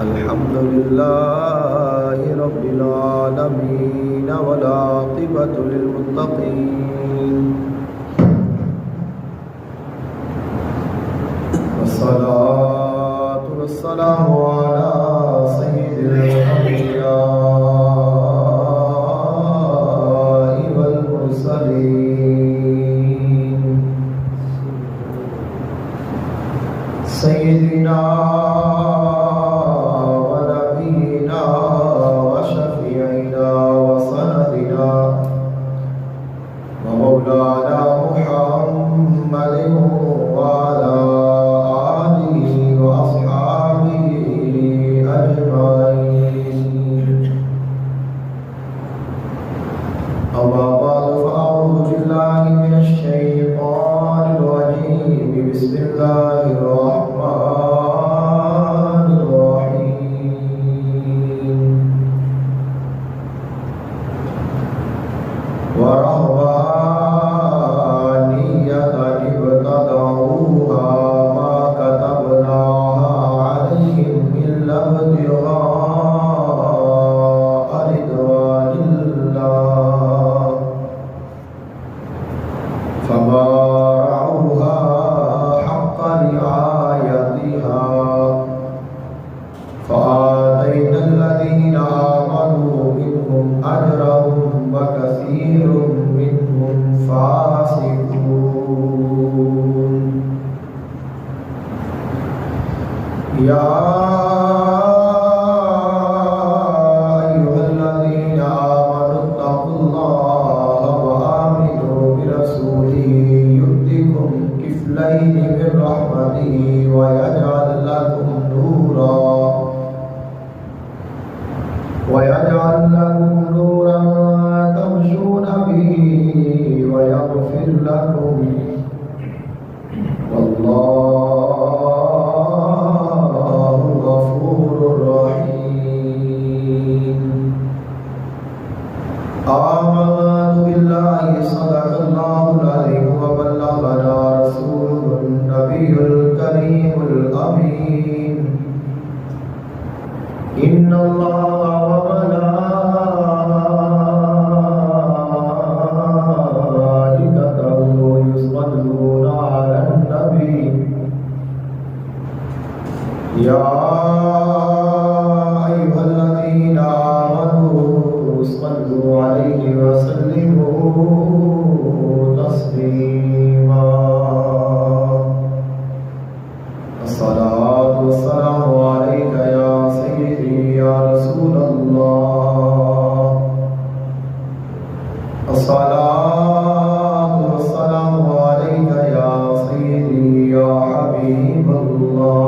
الحمد لله رب العالمين والعاقبة للمتقين والصلاة والسلام على سيد الأنبياء والمرسلين سيدنا مولانا محمد وعلى آله وأصحابه أجمعين. أما بعد فأعوذ بالله من الشيطان الرجيم. بسم الله الرحمن الرحيم. فآتينا الذين آمنوا منهم أجرهم وكثير منهم فاسقون. يا أيها الذين آمنوا اتقوا الله وآمنوا برسوله يؤتكم كفلين من رحمته ويجعل لكم نورا تمشون به ويغفر لكم والله غفور رحيم. آمنت بالله صدق الله العظيم وبلغنا رسوله النبي الكريم الأمين. إن الله يا أيها الذين آمنوا صلوا عليه وسلموا تسليما. الصلاة والسلام عليك يا سيدي يا رسول الله. الصلاة والسلام عليك يا سيدي يا حبيب الله.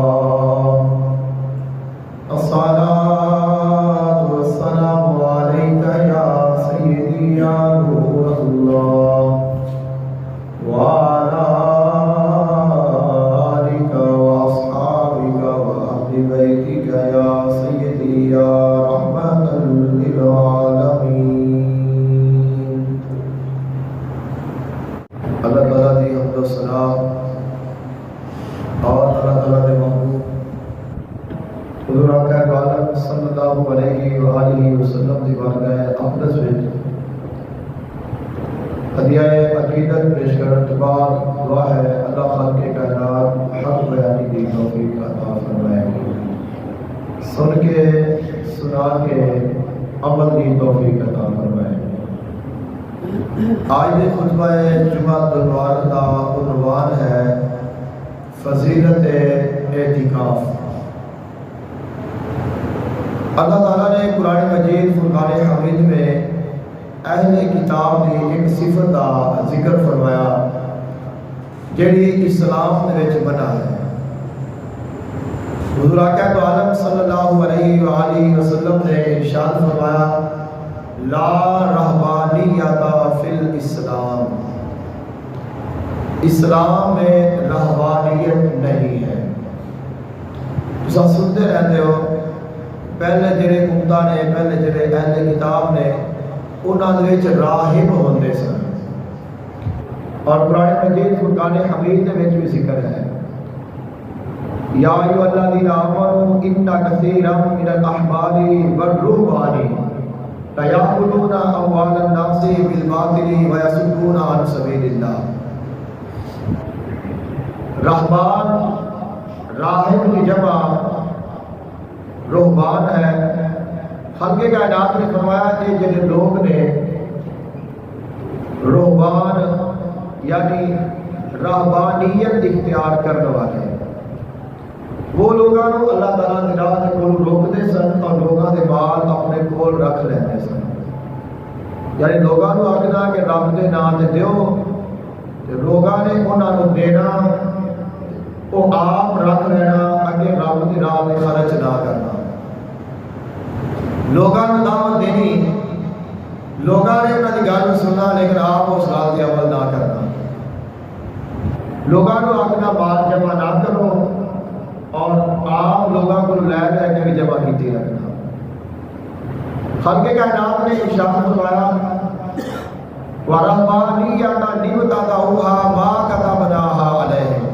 الصلاة والسلام عليك يا سيدي يا نور الله وعلى آلك وأصحابك وأهل بيتك يا سيدي يا رحمة للعالمين. اللہ تعالیٰ دی حمد و ثنا اور اللہ تعالیٰ دے محبوب حضور آقا عالم صلی اللہ علیہ وآلہ وسلم دی بارگاہ اقدس وچ ہدیہ عقیدت پیش کرنے کے بعد دعا ہے اللہ خالق کائنات حق بیانی دی توفیق عطا فرمائے. سن کے سنا کے عمل دی توفیق عطا فرمائے. آج کے خطبہ جمعہ المبارک کا عنوان ہے فضیلت اعتکاف. اللہ تعالیٰ نے قرآن مجید فرقان حمید میں اہل کتاب کی ایک صفت کا ذکر فرمایا جیڑی اسلام وچ بنا ہے. حضور آقا عالم صلی اللہ علیہ وآلہ وسلم نے ارشاد فرمایا لا رہبانیت فی الاسلام. اسلام میں رہبانیت نہیں ہے. تم سنتے رہتے ہو پہلے جڑے امتا نے پہلے جڑے اہل کتاب نے انہاں دے وچ راہب ہوندے سن اور قرآن مجید فرقان حمید دے وچ بھی ذکر ہے یا ایھا الذین آمنوا ان کثیرا من الاحبار والرهبان لیأکلون اموال الناس بالباطل ویصدون عن سبیل اللہ۔ رہبان راہب کی جمع رہبان ہے۔ خالق کائنات نے فرمایا کہ جن لوگ نے رہبان یعنی رہبانیت اختیار کرنے والے وہ لوگوں کو اللہ تعالیٰ کی راہ کو روکتے سن اور لوگوں کے مال اپنے کول رکھ لیتے سن، یعنی لوگوں کو آخنا کہ رب کے نام سے دیو، لوگوں نے انہوں کو دینا وہ آپ رکھ لینا، اگے رب کی راہ میں خرچ نہ کرنا، لوگوں کو دعوت دینی، لوگوں نے انہوں کی گل سننا لیکن آپ اس رات کے عمل نہ کرنا، لوگوں کو آخنا مال جمع نہ کرو اور آپ لوگوں کو لے لے کے بھی جمع کیتی رکھنا۔ خالق کائنات نے ارشاد فرمایا وَرَهْبَانِيَّةً ابْتَدَعُوهَا مَا كَتَبْنَاهَا عَلَيْهِمْ۔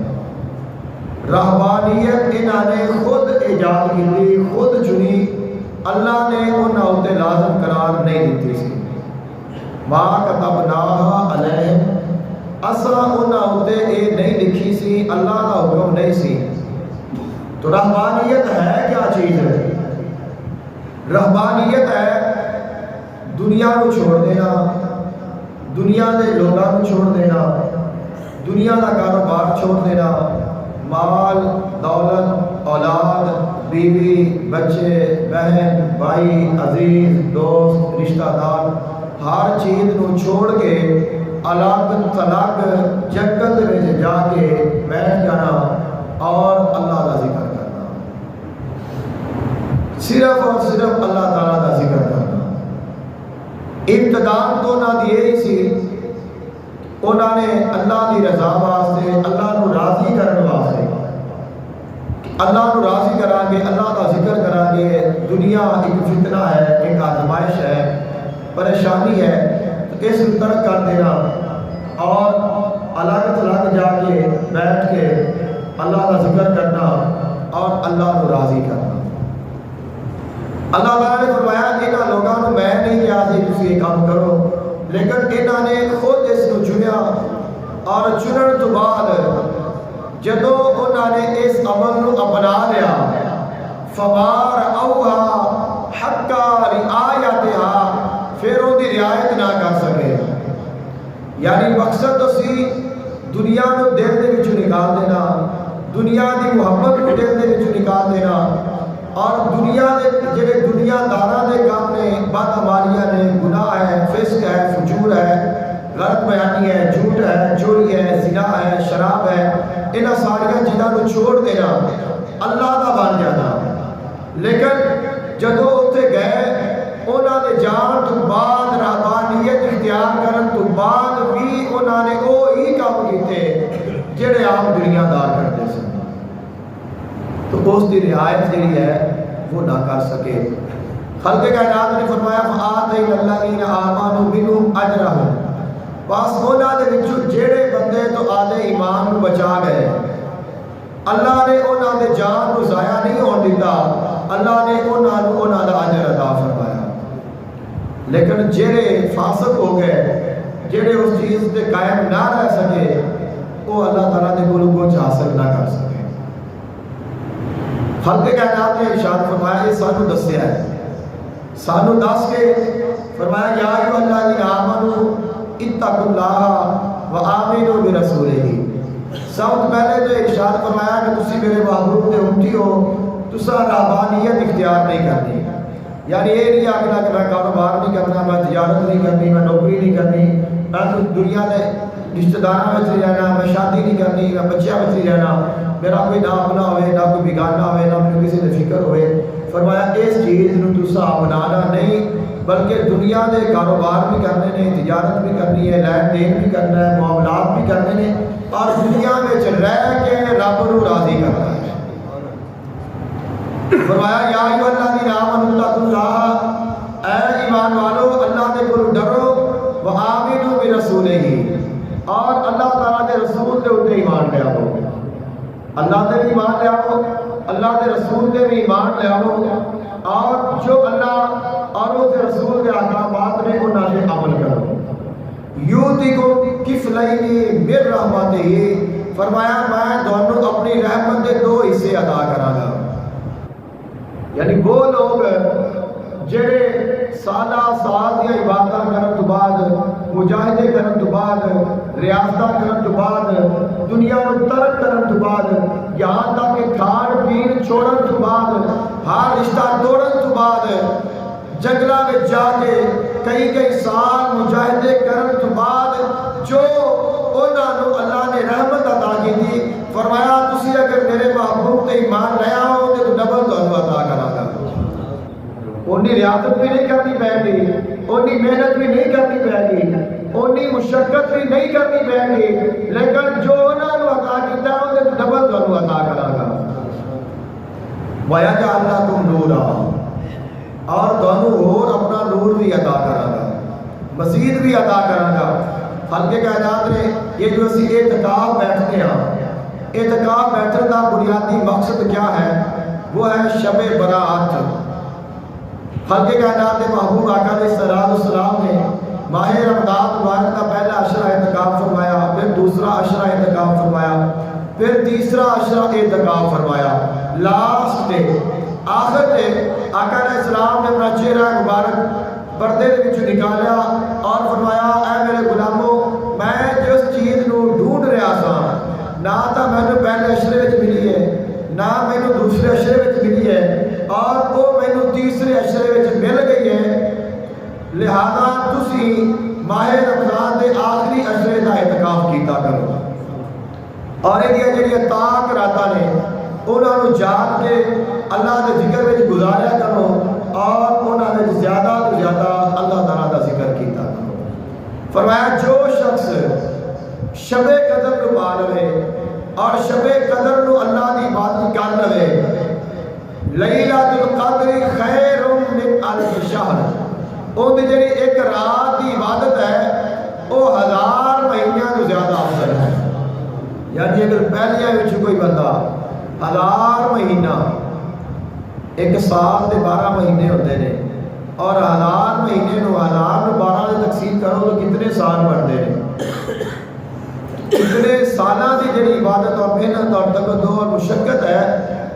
رہبانیت انہوں نے خود ایجاد کی تھی، خود چنی، اللہ نے انہوں اتنے لازم قرار نہیں دیتی سی۔ ما كتبناها علیہم، اصلا انہوں اتنے یہ نہیں لکھی سی، اللہ کا حکم نہیں سی۔ تو رہبانیت ہے کیا چیز ہے؟ رہبانیت ہے دنیا کو چھوڑ دینا، دنیا کے لوگوں کو چھوڑ دینا، دنیا کا کاروبار چھوڑ دینا، مال دولت اولاد بیوی بچے بہن بھائی عزیز دوست رشتہ دار ہر چیز کو چھوڑ کے الگ تھلگ جنگل میں جا کے بیٹھ جانا اور اللہ کا ذکر کرنا، صرف اور صرف اللہ تعالیٰ کا ذکر کرنا۔ ابتداء تو نہ دیے سی، انہوں نے اللہ کی رضا واسطے، اللہ کو راضی کرنے واسطے، اللہ کو راضی کرا گے، اللہ کا ذکر کرا گے۔ دنیا ایک فتنہ ہے، ایک آزمائش ہے، پریشانی ہے، تو اس کو ترک کر دینا اور الگ تھلگ جا کے بیٹھ کے اللہ کا ذکر کرنا اور اللہ کو راضی کرنا۔ اللہ تعالیٰ نے فرمایا انہاں لوگوں کو میں نہیں کہا کہ تسی یہ کام کرو، لیکن انہوں نے خود اس کو چنیا اور چنن تو بعد جدو انہوں نے اس عمل کو اپنا لیا فَوَارَعَوْهَا حَقَّ رِعَایَتِهَا، پھر وہ دی رعایت نہ کر سکے، یعنی مقصد تو سی دنیا کو دل دے وچوں نکال دینا، دنیا دی محبت کو دل دے وچوں نکال دینا اور دنیا دے جڑے دنیا داراں دے کام نے، بدعمالیاں نے، گناہ ہے، فسق ہے، فجور ہے، غلط بیانی ہے، جھوٹ ہے، چوری ہے، زنا ہے، شراب ہے، انہاں ساریاں چیزاں کو چھوڑ دینا، اللہ دا بن جانا۔ لیکن جدو اتنے گئے انہوں نے جان تو بعد رہبانیت اختیار کرن تو بعد بھی انہوں نے وہی کام کیتے جڑے عام دنیا دار کرتے سن، تو اس کی رعایت جڑی ہے وہ نہ کر سکے۔ خالق کائنات نے فرمایا فَآتَيْنَا الَّذِينَ آمَنُوا مِنْهُمْ أَجْرَهُمْ، بس انہوں نے وچوں جڑے بندے تو آدھے ایمان کو بچا گئے، اللہ نے انہوں نے جان کو ضائع نہیں ہون دیتا، اللہ نے انہوں دا اجر عطا فرمایا۔ لیکن جڑے فاسق ہو گئے، جڑے اس چیز سے قائم نہ رہ سکے، وہ اللہ تعالیٰ نے کچھ حاصل نہ کر سکے۔ خالق کائنات نے ارشاد فرمایا یہ سانو دسیا ہے، سانو دس کے فرمایا یا ایھا الذین آمنوا اتقوا اللہ وآمنوا برسولہ۔ سب پہلے تو ارشاد فرمایا کہ تسی میرے محبوب دے امتی ہو، تساں رہبانیت اختیار نہیں کرنی، یعنی یہ نہیں آخنا کہ میں کاروبار نہیں کرنا، میں تجارت نہیں کرنی، میں نوکری نہیں کرنی، میں دنیا کے رشتہ داراں وچ نہیں رہنا، میں شادی نہیں کرنی، میں بچیاں وچ نہیں رہنا، میرا کوئی نہ اپنا ہوئے نہ کوئی بگانا ہوئے نہ مجھے کسی نے فکر ہوئے۔ فرمایا اس چیز نو تساں اپنانا نہیں، بلکہ دنیا دے کاروبار بھی کرنے نے، تجارت بھی کرنی ہے، لین دین بھی کرنا ہے، معاملات بھی کرنے نے، اور دنیا میں رہ کے رب نو راضی کرنا ہے۔ فرمایا یا ایھا الذین آمنوا اتقوا اللہ، اے ایمان والو اللہ دے کول ڈرو، وآمنوا برسولہ، اور اللہ تعالیٰ دے رسول دے اوپر ایمان لے آؤ۔ اللہ نے بھی ایمان لے آؤ، اللہ کے رسول کے بھی ایمان لے آؤ، اور جو اللہ اور اس رسول کے احکامات نے انہوں نے عمل کرو۔ یؤتیکم کفلین من رحمتہ، فرمایا میں دونوں اپنی رحمت کے دو حصے عطا کراں گا۔ یعنی وہ لوگ جڑے سالہ سال دی عبادت کرن تو بعد، مجاہدے کرن تو بعد، ریاستہ کرن تو بعد، دنیا نو ترک کرن تو بعد، یہاں تک کہ کھان پین چھوڑن تو بعد، ہر رشتہ توڑن تو بعد، جنگلہ میں جا کے کئی سال مجاہدے کرن تو بعد جو انہاں نو اللہ نے رحمت عطا کی تھی، فرمایا تسی اگر میرے محبوب تے ایمان لے آؤ تے تو ڈبل تانوں عطا کراں گا۔ اونی ریاضت بھی نہیں کرنی پے گی، اونی محنت بھی نہیں کرنی پے گی، اونی مشقت بھی نہیں کرنی پے گی، لیکن جو انہاں نو عطا کیتا ہے تے ڈبل تانوں عطا کراں گا۔ وَيَجْعَلْ لَكُمْ نُورًا، اور تانوں اور اپنا نور بھی عطا کراں گا، مزید بھی عطا کراں گا۔ خالق کائنات نے یہ جو اسی اعتکاف بیٹھتے ہیں، اعتکاف بیٹھنے کا بنیادی مقصد کیا ہے؟ وہ ہے شب برات۔ خالق کائنات محبوب آقا علیہ السلام نے ماہ رمضان مبارک کا پہلا عشرہ اعتکاف فرمایا، پھر دوسرا عشرہ اعتکاف فرمایا، پھر تیسرا عشرہ اعتکاف فرمایا، لاسٹ ڈے آخر تے آقا علیہ السلام نے اپنا چہرہ مبارک پردے دے وچ نکالیا اور فرمایا اے میرے غلامو، میں جس چیز نو ڈھونڈ رہا سا نہ تا مینوں پہلے عشرے وچ ملی ہے، نہ مینوں دوسرے عشرے وچ ملی ہے، اور وہ مینوں تیسرے عشرے وچ مل گئی ہے، لہذا تسی ماہ رمضان دے آخری عشرے دا اعتکاف کیتا کرو۔ اور یہ جڑی تاک راتاں نے انہاں نو جاگ کے اللہ دے ذکر وچ گزاریا کرو، اور انہاں وچ زیادہ تو زیادہ اللہ تعالیٰ دا ذکر کیتا کرو۔ فرمایا جو شخص شب قدر نو پا لوے اور شب قدر نو اللہ دی عبادت کر لوے، لیلۃ القدر خیر من الف شہر، او دی جڑی ایک رات دی عبادت ہے وہ 1000 مہینیاں تو زیادہ افضل ہے۔ یعنی اگر پہلیاں وچ کوئی بندہ 1000 مہینہ، ایک سال دے 12 مہینے ہوتے ہیں، اور 1000 مہینے نو 1000 نو 12 دے تقسیم کرو تو کتنے سال بنتے ہیں؟ اتنے سالاں دی جڑی عبادت اور محنت اور تقدو اور مشقت ہے،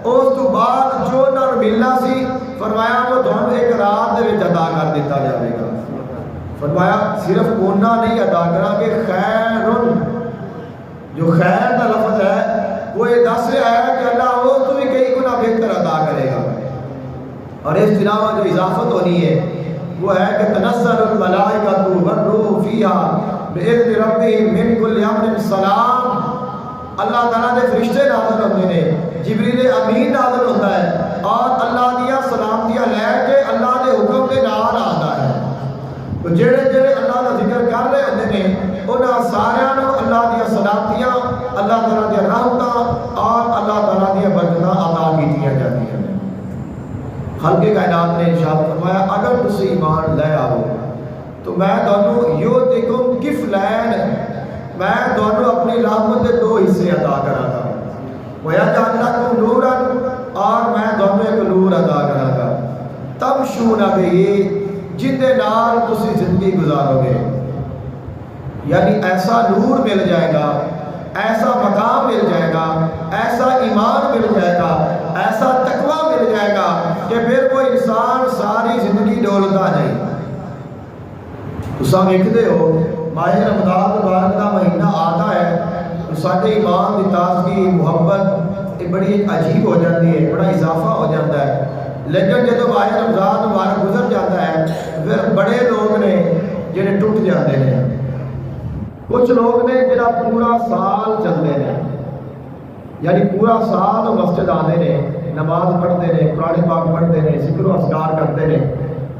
اس تو بعد جو نہ ملنا سی فرمایا وہ تمہیں ایک رات دے وچ ادا کر دیتا جائے گا۔ فرمایا صرف اونا نہیں ادا کرا کہ خیرن، جو خیر کا لفظ ہے وہ یہ دس رہا ہے کہ اللہ وہ تو بھی کئی گنا بہتر ادا کرے گا۔ اور اس علاوہ جو اضافت ہونی ہے وہ ہے کہ تنزل الملائکۃ والروح فیہا بإذن ربہم من کل امر سلام، اللہ تعالیٰ نے فرشتے نازل ہوتے ہیں، جبریل امین نازل ہوتا ہے، اور اللہ دیا سلامتیاں لے کے اللہ کے حکم کے نال آتا ہے۔ تو جڑے جڑے اللہ کا ذکر کر رہے ہوتے ہیں انہاں سارے نو اللہ دیا سلامتیاں، اللہ تعالیٰ دیا رحمتاں اور اللہ تعالیٰ دیا برکتاں عطا کیتیاں جاتی ہیں۔ خالق کائنات نے ارشاد فرمایا اگر تسی ایمان لے آؤ تو میں دونوں یؤتیکم کفلین، میں دونوں اپنی رحمت کے 2 حصے عطا کراں گا، وَيَجْعَلْ لَكُمْ نُورًا، اور میں دونوں ایک نور عطا کراں گا، تمشون بِهِ، جن دے نال تسی زندگی گزارو گے۔ یعنی ایسا نور مل جائے گا، ایسا مقام مل جائے گا، ایسا ایمان مل جائے گا، ایسا تقوی مل جائے گا کہ پھر وہ انسان ساری زندگی ڈولتا نہیں۔ تساں ویکھدے ہو ماہ رمضان مبارک کا مہینہ آتا ہے تو سارے ایمان کی تازگی، محبت یہ بڑی عجیب ہو جاتی ہے، بڑا اضافہ ہو جاتا ہے۔ لیکن جب ماہ رمضان مبارک گزر جاتا ہے پھر بڑے لوگ نے جڑے ٹوٹ جاتے ہیں، کچھ لوگ نے جڑا پورا سال چلتے ہیں، یعنی پورا سال مسجد آتے ہیں، نماز پڑھتے ہیں، قرآن پاک پڑھتے ہیں، ذکر و اذکار کرتے ہیں،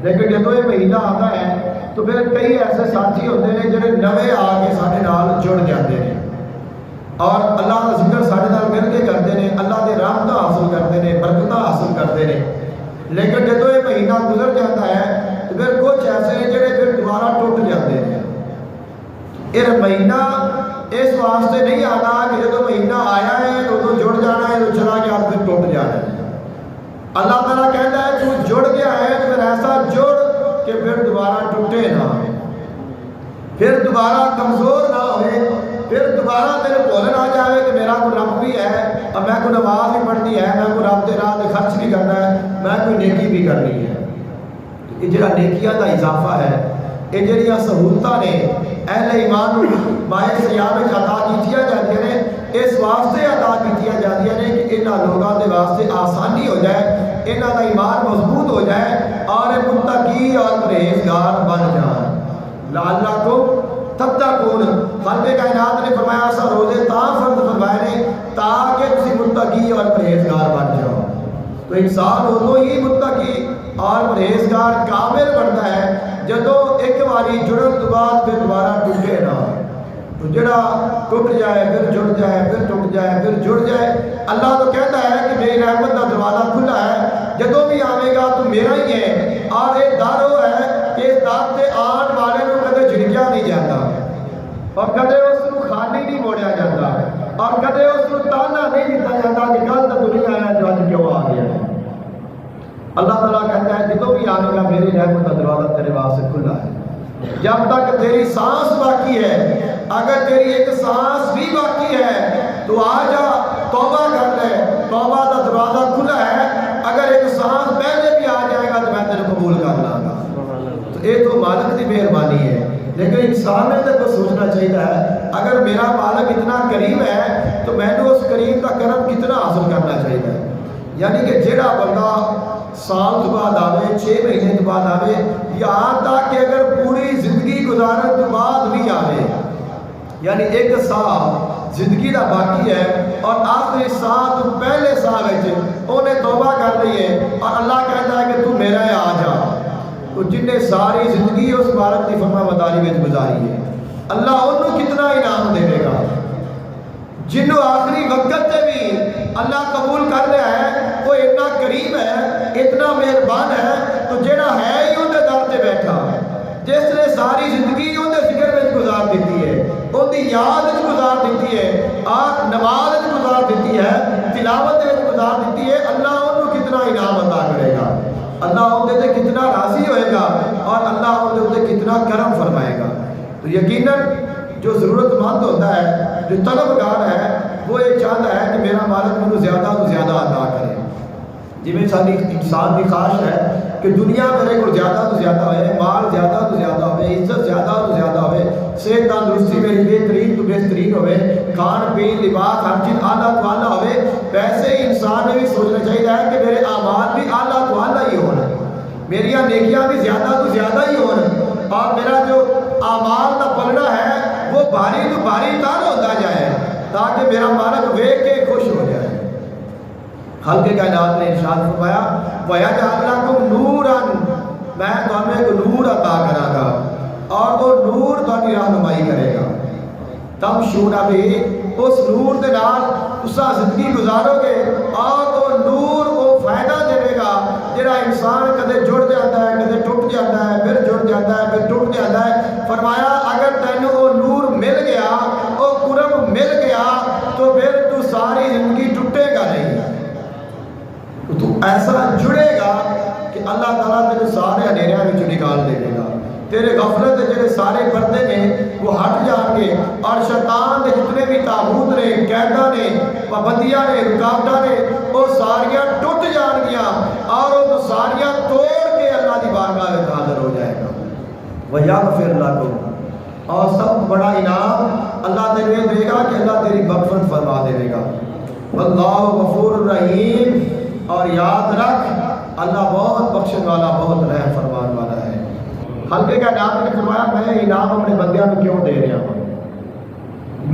لیکن جب یہ مہینہ آتا ہے تو پھر کئی ایسے ساتھی ہوتے ہیں جڑے نوے آ کے سارے نال جڑ جاتے ہیں اور اللہ کا ذکر سارے نال مل کے کرتے ہیں، اللہ کے رحمتاں حاصل کرتے ہیں، برکتاں حاصل کرتے ہیں۔ لیکن جب یہ مہینہ گزر جاتا ہے تو پھر کچھ ایسے ہیں جڑے پھر دوبارہ ٹوٹ جاتے ہیں۔ یہ مہینہ اس واسطے نہیں آتا کہ جب مہینہ آیا ہے تو جڑ جانا ہے تو چلا اللہ تعالیٰ کہتا ہے تو جڑ گیا ہے پھر ایسا جڑ کہ پھر دوبارہ ٹوٹے نہ، پھر دوبارہ کمزور نہ ہوئے، پھر دوبارہ تیرے بھول نہ جائے کہ میرا کوئی رب بھی ہے اور میں کوئی نماز بھی پڑھنی ہے، میں کوئی رب کے راہ تے خرچ بھی کرنا ہے، میں کوئی نیکی بھی کرنی ہے۔ یہ جڑا نیکیاں دا اضافہ ہے، یہ جڑیاں سہولتاں نے اہل ایمان مائے سیام عطا کیتیاں جاندیاں نے، اس واسطے عطا کیتیاں جاندیاں نے کہ انہاں لوگاں دے واسطے آسانی ہو جائے، انہاں دا ایمان مضبوط ہو جائے اور متقی اور پرہیزگار بن جائیں۔ لعلکم تتقون، خالق کائنات نے فرمایا ایسا روزے تا فرض فرمائے نے تاکہ تسی متقی اور پرہیزگار بن جاؤ۔ تو انسان ادو ہی متقی اور پرہیزگار کامل بنتا ہے جدو ایک باری جڑن تو بعد پھر دوبارہ ٹوٹے نہ، تو جڑا ٹوٹ جائے پھر جڑ جائے پھر ٹوٹ جائے پھر جڑ جائے۔ اللہ تو کہتا ہے کہ میری رحمت کا دروازہ کھلا ہے، جدو بھی آئے گا تو میرا ہی ہے، اور ایک در وہ ہے کہ اس در سے آن والے کو کدے جھڑکیا نہیں جاتا اور کدے اس کو خالی نہیں موڑیا جاتا اور کدے اس کو تانا نہیں دیتا جاتا کہ کل تو نہیں آیا جو آج کیوں آ گیا ہے۔ اللہ تعالیٰ کہتا ہے جدو بھی آنے گا میری رحمت کا دروازہ تیرے واسطے کھلا ہے، جب تک تیری سانس باقی ہے، اگر تیری ایک سانس بھی باقی ہے تو آ جا توبہ کر لے، توبہ کا دروازہ کھلا ہے، اگر ایک سانس پہلے بھی آ جائے گا تو میں تیرے قبول کر لاں گا۔ تو یہ تو مالک کی مہربانی ہے، لیکن انسان نے تو سوچنا چاہیے ہے اگر میرا مالک اتنا کریم ہے تو میں نے اس کریم کا کرم کتنا حاصل کرنا چاہیے۔ یعنی کہ جیڑا بندہ سال تو بعد آوے، 6 مہینے تو بعد آوے، یہاں تک کہ اگر پوری زندگی گزارن تو بعد بھی آوے، یعنی 1 سال زندگی دا باقی ہے اور آخری سال تو پہلے سال ہے انہیں توبہ کر لی ہے اور اللہ کہتا ہے کہ تو میرا ہے آ جا، تو جن نے ساری زندگی اس مالک کی فرما برداری میں گزاری ہے، اللہ انہوں کتنا انعام دے گا۔ جنہوں آخری وقت سے بھی اللہ قبول کر رہا ہے، وہ اتنا کریم ہے، اتنا مہربان ہے، تو جڑا ہے ہی انہیں در سے بیٹھا، جس نے ساری زندگی انہیں ذکر میں گزار دیتی ہے، ان کی یاد میں گزار دیتی ہے، اور نماز میں گزار دیتی ہے، تلاوت میں گزار دیتی ہے، اللہ انہوں کتنا انعام عطا کرے گا، اللہ ان سے کتنا راضی ہوئے گا اور اللہ ان سے کتنا کرم فرمائے گا۔ تو یقیناً جو ضرورت مند ہوتا ہے، جو طلبگار ہے، وہ یہ چاہتا ہے کہ میرا مالک مجھے زیادہ تو زیادہ عطا کرے۔ جی میں ساری انسان کی خواہش ہے کہ دنیا میرے کو زیادہ تو زیادہ ہوئے، مال زیادہ تو زیادہ ہوئے، عزت زیادہ تو زیادہ ہوئے، صحت تندرستی میری بہترین تو بہترین ہوئے، کھان پین لباس ہر چیز اعلیٰ تو اعلیٰ ہوئے۔ ویسے ہی انسان نے بھی سوچنا چاہیے کہ میرے اعمال بھی اعلیٰ تو اعلیٰ ہی ہونا، میری نیکیاں بھی زیادہ تو زیادہ ہی ہونا، اور میرا جو اعمال کا پلڑا ہے وہ بھاری تو بھاری تار ہوتا جائے تاکہ میرا مالک ویکھ کے خوش ہو جائے۔ خالق کائنات نے ارشاد فرمایا وَيَجْعَلْ لَكُمْ نُورًا، میں تمہیں ایک نور عطا کراں گا اور وہ نور تمہاری رہنمائی کرے گا، تمشون بہ، اس نور کے نال تساں زندگی گزارو گے اور وہ نور وہ فائدہ دے گا جڑا انسان کدے جڑ جاتا ہے، کدے ٹوٹ جاتا ہے، پھر جڑ جاتا ہے، پھر ٹوٹ جاتا ہے۔ فرمایا اگر تینوں وہ نور مل گیا، وہ قرب مل گیا، تو پھر تو ساری زندگی ٹوٹے گا نہیں، تو ایسا جڑے گا کہ اللہ تعالیٰ تیرے سارے اندھیریاں میں نکال دے گا، تیرے غفلت کے جڑے سارے پردے نے وہ ہٹ جان گے، اور شیطان کے جتنے بھی تابوت نے، قیداں نے، پابندیاں نے، رکاوٹاں نے، وہ ساریاں ٹوٹ جان گیا اور وہ ساریاں توڑ کے اللہ کی بارگاہ میں حاضر ہو جائے گا۔ وَيَغْفِرْ لَكُمْ، اور سب بڑا انعام اللہ تیرے دے گا کہ اللہ تیری مغفرت فرما دے گا۔ وَاللَّهُ غَفُورٌ رَحِيمٌ، اور یاد رکھ اللہ بہت بخشن والا، بہت رحم فرمان والا ہے۔ خالق کائنات نے فرمایا میں انعام اپنے بندیاں کو کیوں دے رہا ہوں،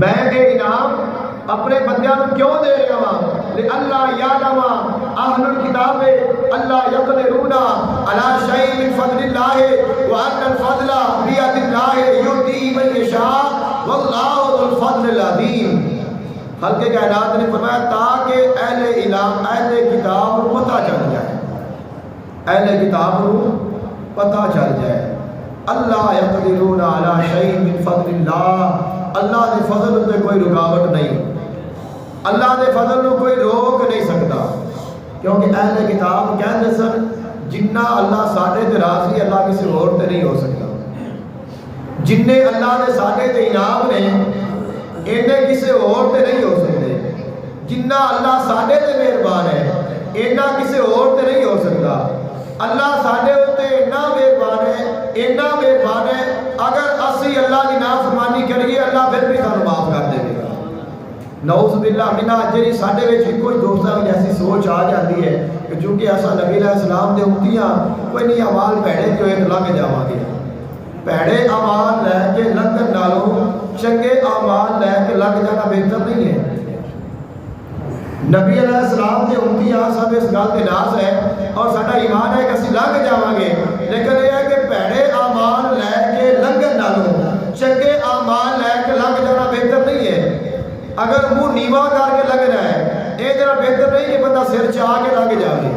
میں یہ انعام اپنے بندیاں کو کیوں دے رہا ہوں، لِأَلَّا يَعْلَمَ أَهْلُ الْكِتَابِ أَلَّا يَقْدِرُونَ عَلَىٰ شَيْءٍ مِّن فَضْلِ اللَّهِ وَأَنَّ الْفَضْلَ بِيَدِ اللَّهِ يُؤْتِيهِ مَن يَشَاءُ وَاللَّهُ ذُو الْفَضْلِ الْعَظِيمِ۔ خالق کائنات نے فرمایا تاکہ اہل علم، اہل کتاب کو پتہ چل جائے، اہل کتاب کو پتہ چل جائے، اللہ یقدرون علی شیء من فضل اللہ، اللہ دے فضل تے کوئی رکاوٹ نہیں، اللہ دے فضل نو کوئی روک نہیں سکتا، کیونکہ اہل کتاب کہتے سن جنہ اللہ ساڈے تے راضی اللہ کسی اور تے نہیں ہو سکتا، جننے اللہ نے ساڈے تے انعام نے اینے کسی اور تے نہیں ہو سکتے، جنہ اللہ ساڈے تے مہربان ہے اینا کسی اور تے نہیں ہو سکتا۔ اللہ ساڈے تے اتنا مہربان ہے اگر اسی اللہ کی نافرمانی کریے اللہ پھر بھی سانوں معاف کر دے گا۔ نعوذ باللہ منہ جی ساڈے وچ کوئی دوستاں وچ ایسی سوچ آ جاتی ہے کہ چونکہ اساں نبی علیہ السلام دے امتیاں کوئی نہیں اعمال بھڑے جو ایک لنگ جاواں گے، بھڑے اعمال لے کے لنگن نالوں چنگے اعمال لے کے لنگ جانا بہتر نہیں ہے۔ نبی علیہ السلام دے امتیاں سب اس گل تے ناز ہے اور ساڈا ایمان ہے کہ اسی لنگ جاواں گے، لیکن یہ ہے کہ بھڑے اعمال لے کے لنگن نالوں چنگے اعمال لے کے لنگ جانا بہتر نہیں ہے۔ اگر منہ نیوا کر کے لگ رہا ہے یہ ذرا بہتر نہیں کہ بندہ سر چاہ کے لگ جائے،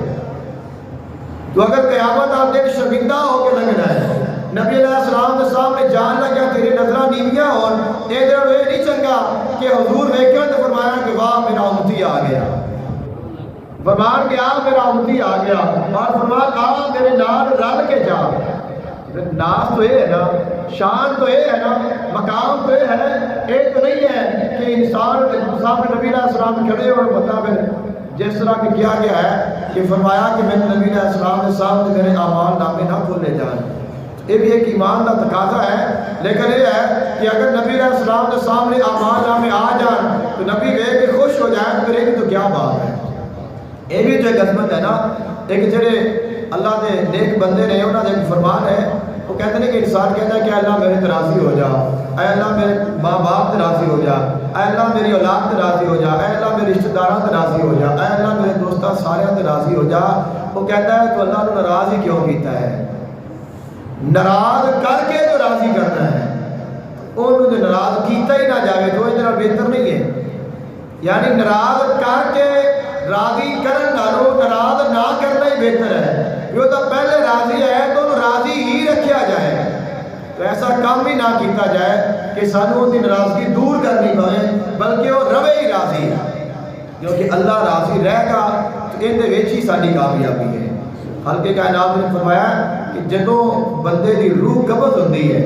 تو اگر قیامت آپ دیکھ شرمندہ ہو کے لگ رہا ہے نبی علیہ السلام کے سامنے جان لگا تیری نظرہ نیویاں اور یہ ذرا یہ نہیں چنگا کہ حضور ویکھن تے فرمایا کہ واہ میرا امتی آ گیا، فرمان کہ آ میرا امتی آ گیا، اور فرمان آ میرے نال رل کے جا۔ ناز تو یہ ہے نا، شان تو یہ ہے نا، مقام تو یہ ہے، ایک تو نہیں ہے کہ انسان سامنے نبی علیہ السلام کھڑے اور بتا پھر جس طرح کہ کیا گیا ہے کہ فرمایا کہ میں نبی علیہ السلام کے سامنے میرے اعمال نامے نہ کھولے جائیں، یہ بھی ایک ایمان کا تقاضا ہے۔ لیکن یہ ہے کہ اگر نبی علیہ السلام کے سامنے اعمال نامے آ جائیں تو نبی دیکھ کے خوش ہو جائیں تو پھر یہ تو کیا بات ہے، یہ بھی جو ایک عظمت ہے نا۔ ایک جڑے اللہ دے نیک بندے نے انہوں نے ایک فرمان ہے، وہ کہتے ہیں کہ انسان کہتا ہے کہ اللہ میرے تے راضی ہو جا، اے اللہ میرے ماں باپ تے راضی ہو جا، اے اللہ میری اولاد تے راضی ہو جا، اے اللہ میرے رشتہ داراں تے راضی ہو جا، اے اللہ میرے دوستاں سارے تے راضی ہو جا۔ وہ کہتا ہے تو اللہ نے ناراض ہی کیوں کیتا ہے؟ ناراض کر کے تو راضی کرنا ہے، انہوں نے ناراض کیتا ہی نہ جاوے تو اتنا بہتر نہیں ہے۔ یعنی ناراض کر کے راضی کرن نالوں ناراض نہ کرنا ہی بہتر ہے۔ یہ تو پہلے راضی ہے تو راضی ہی رکھیا جائے، تو ایسا کام ہی نہ کیتا جائے کہ سانوں دی ناراضگی دور کرنی پائے، بلکہ وہ روے ہی راضی ہے، کیونکہ اللہ راضی رہے گا تو ان دے وچ ہی ساری کامیابی ہے۔ خالق کائنات نے فرمایا کہ جدوں بندے دی روح قبض ہوندی ہے